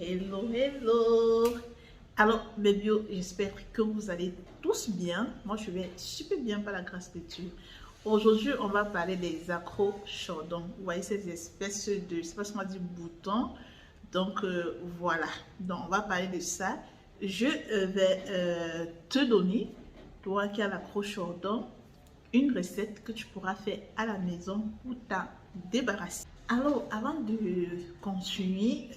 Hello, hello. Alors, mes bio, j'espère que vous allez tous bien. Moi, je vais super bien par la grâce de Dieu. Aujourd'hui, on va parler des accrochordons. Vous voyez ces espèces de, je sais pas ce qu'on dit, boutons. Donc, voilà. Donc, on va parler de ça. Je vais te donner, toi qui as l'accrochordon, une recette que tu pourras faire à la maison pour t'en débarrasser. Alors, avant de continuer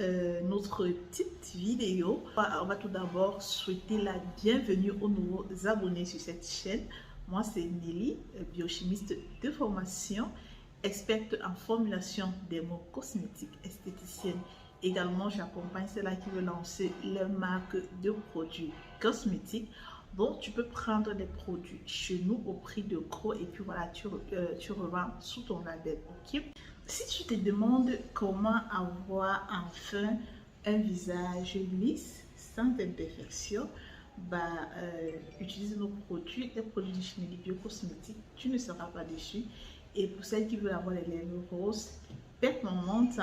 notre petite vidéo, on va tout d'abord souhaiter la bienvenue aux nouveaux abonnés sur cette chaîne. Moi, c'est Nelly, biochimiste de formation, experte en formulation des mots cosmétiques, esthéticienne. Également, j'accompagne ceux-là qui veulent lancer leur marque de produits cosmétiques. Bon, tu peux prendre des produits chez nous au prix de gros et puis voilà, tu revends sous ton label, ok? Si tu te demandes comment avoir enfin un visage lisse, sans imperfection, utilise nos produits, les produits de Chinelli Bio Cosmétique, tu ne seras pas déçu. Et pour celles qui veulent avoir les lèvres roses permanentes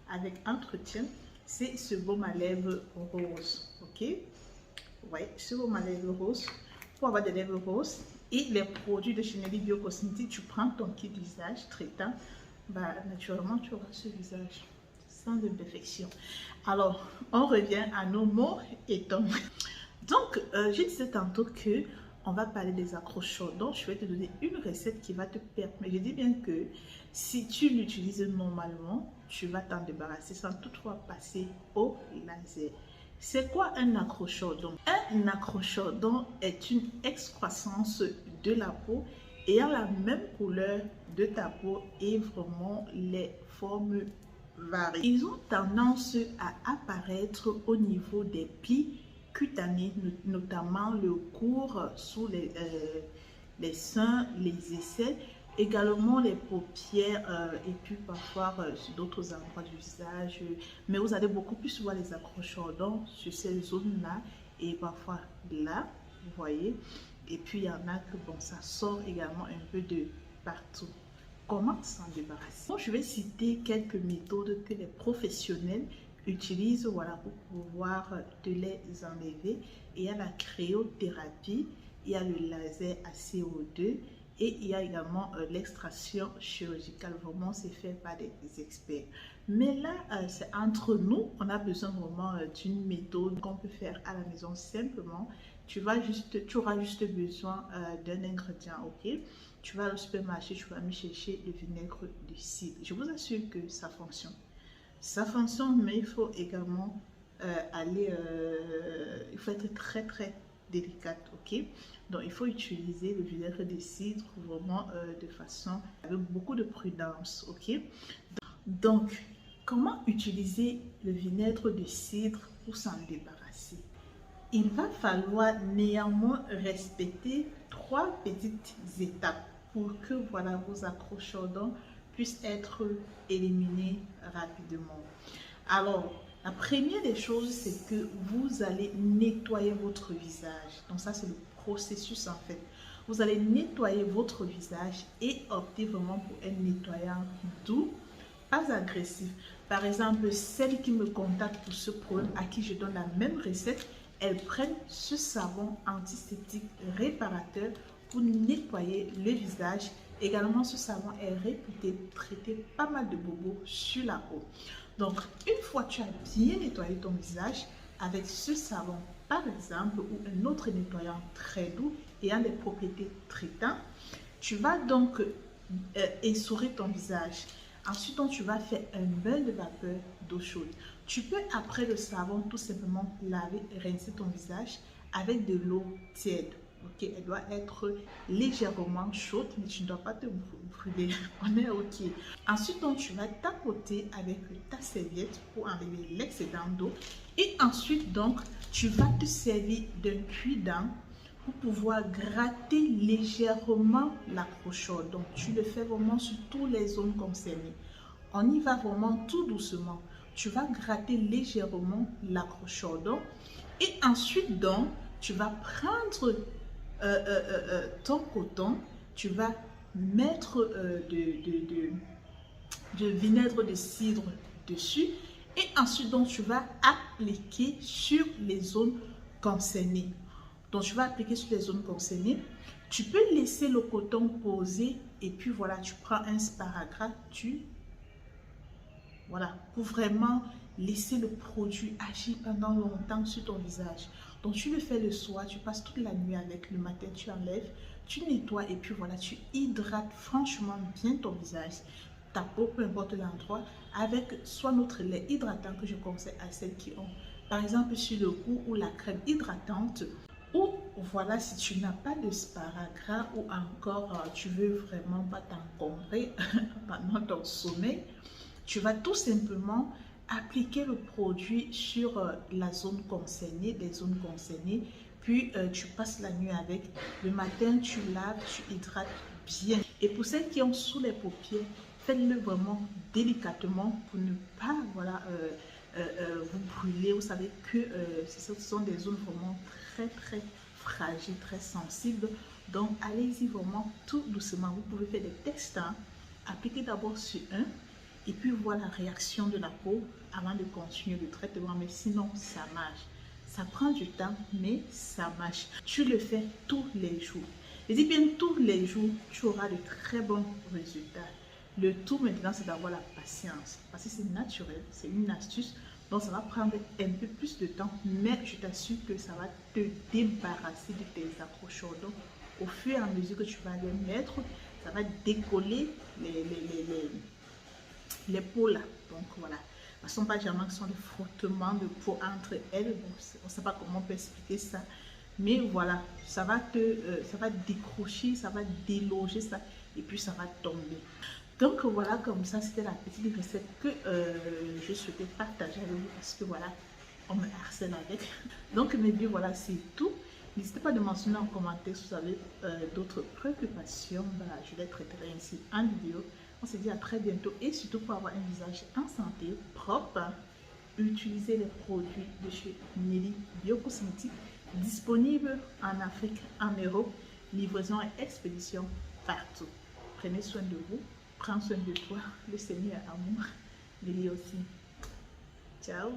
avec entretien, c'est ce baume à lèvres rose, ok? Ouais, ce baume à lèvres rose pour avoir des lèvres roses et les produits de Chinelli Bio Cosmétique, tu prends ton kit visage traitant. Naturellement, tu auras ce visage sans imperfection. Alors, on revient à nos mots et temps. Donc, je disais tantôt que on va parler des accrocheurs. Donc, je vais te donner une recette qui va te permettre. Je dis bien que si tu l'utilises normalement, tu vas t'en débarrasser sans toutefois passer au laser. C'est quoi un accrocheur? Donc, un accrocheur est une excroissance de la peau ayant la même couleur de ta peau et vraiment les formes varient. Ils ont tendance à apparaître au niveau des plis cutanés, notamment le cours sous les seins, les aisselles, également les paupières et puis parfois sur d'autres endroits du visage. Mais vous allez beaucoup plus voir les accrocheurs sur ces zones-là et parfois là, vous voyez. Et puis, il y en a que, bon, ça sort également un peu de partout. Comment s'en débarrasser? Bon, je vais citer quelques méthodes que les professionnels utilisent voilà, pour pouvoir te les enlever. Il y a la cryothérapie, il y a le laser à CO2 et il y a également l'extraction chirurgicale. Vraiment, c'est fait par des experts. Mais là, c'est entre nous, on a besoin vraiment d'une méthode qu'on peut faire à la maison simplement. Tu auras juste besoin d'un ingrédient, ok? Tu vas au supermarché, tu vas me chercher le vinaigre de cidre. Je vous assure que ça fonctionne. Ça fonctionne, mais il faut également il faut être très très délicate, ok? Donc il faut utiliser le vinaigre de cidre vraiment de façon avec beaucoup de prudence, ok? Donc, comment utiliser le vinaigre de cidre pour s'en débarrasser? Il va falloir néanmoins respecter 3 petites étapes pour que voilà, vos accrocheurs puissent être éliminés rapidement. Alors, la première des choses, c'est que vous allez nettoyer votre visage. Donc ça, c'est le processus en fait. Vous allez nettoyer votre visage et opter vraiment pour un nettoyant doux, pas agressif. Par exemple, celles qui me contactent pour ce problème, à qui je donne la même recette, elles prennent ce savon antiseptique réparateur pour nettoyer le visage. Également, ce savon est réputé traiter pas mal de bobos sur la peau. Donc, une fois que tu as bien nettoyé ton visage avec ce savon, par exemple, ou un autre nettoyant très doux ayant des propriétés traitantes, tu vas donc essorer ton visage. Ensuite, tu vas faire un bain de vapeur d'eau chaude. Tu peux, après le savon, tout simplement laver et rincer ton visage avec de l'eau tiède. Ok, elle doit être légèrement chaude, mais tu ne dois pas te brûler. On est ok. Ensuite, tu vas tapoter avec ta serviette pour enlever l'excédent d'eau. Et ensuite, tu vas te servir d'un cuit-dent pour pouvoir gratter légèrement l'accrocheur. Donc, tu le fais vraiment sur toutes les zones concernées. On y va vraiment tout doucement. Tu vas gratter légèrement l'accrocheur. Et ensuite, tu vas prendre ton coton, tu vas mettre de vinaigre de cidre dessus Et ensuite, donc, tu vas appliquer sur les zones concernées. Donc, tu vas appliquer sur les zones concernées. Tu peux laisser le coton poser et puis voilà, tu prends un sparadrap, voilà, pour vraiment laisser le produit agir pendant longtemps sur ton visage. Donc, tu le fais le soir, tu passes toute la nuit avec, le matin, tu enlèves, tu nettoies et puis voilà, tu hydrates franchement bien ton visage, ta peau, peu importe l'endroit, avec soit notre lait hydratant que je conseille à celles qui ont, par exemple, sur le cou ou la crème hydratante. Ou voilà, si tu n'as pas de sparadrap ou encore tu veux vraiment pas t'encombrer pendant ton sommeil, tu vas tout simplement appliquer le produit sur la zone concernée, les zones concernées, puis tu passes la nuit avec. Le matin, tu laves, tu hydrates bien. Et pour celles qui ont sous les paupières, faites-le vraiment délicatement pour ne pas voilà, vous brûler. Vous savez que ce sont des zones vraiment très fragiles, très sensibles. Donc, allez-y vraiment tout doucement. Vous pouvez faire des tests. Hein. Appliquez d'abord sur un et puis voir la réaction de la peau avant de continuer le traitement. Mais sinon, ça marche. Ça prend du temps, mais ça marche. Tu le fais tous les jours. Et dis bien tous les jours, tu auras de très bons résultats. Le tout maintenant, c'est d'avoir la patience. Parce que c'est naturel, c'est une astuce. Donc, ça va prendre un peu plus de temps, mais je t'assure que ça va te débarrasser de tes accrocheurs. Donc, au fur et à mesure que tu vas les mettre, ça va décoller les peaux là. Donc, voilà. Ce ne sont pas jamais qui sont des frottements de peau entre elles. Bon, on ne sait pas comment on peut expliquer ça. Mais voilà, ça va décrocher, ça va déloger ça et puis ça va tomber. Donc voilà, comme ça, c'était la petite recette que je souhaitais partager avec vous parce que voilà, on me harcèle avec. Donc mes vieux, voilà, c'est tout. N'hésitez pas à mentionner en commentaire si vous avez d'autres préoccupations. Voilà, je les traiterai ainsi en vidéo. On se dit à très bientôt et surtout pour avoir un visage en santé, propre, utilisez les produits de chez Nelly Biocosmétique, disponibles en Afrique, en Europe, livraison et expédition partout. Prenez soin de vous, prends soin de toi, le Seigneur amour, Nelly aussi. Ciao!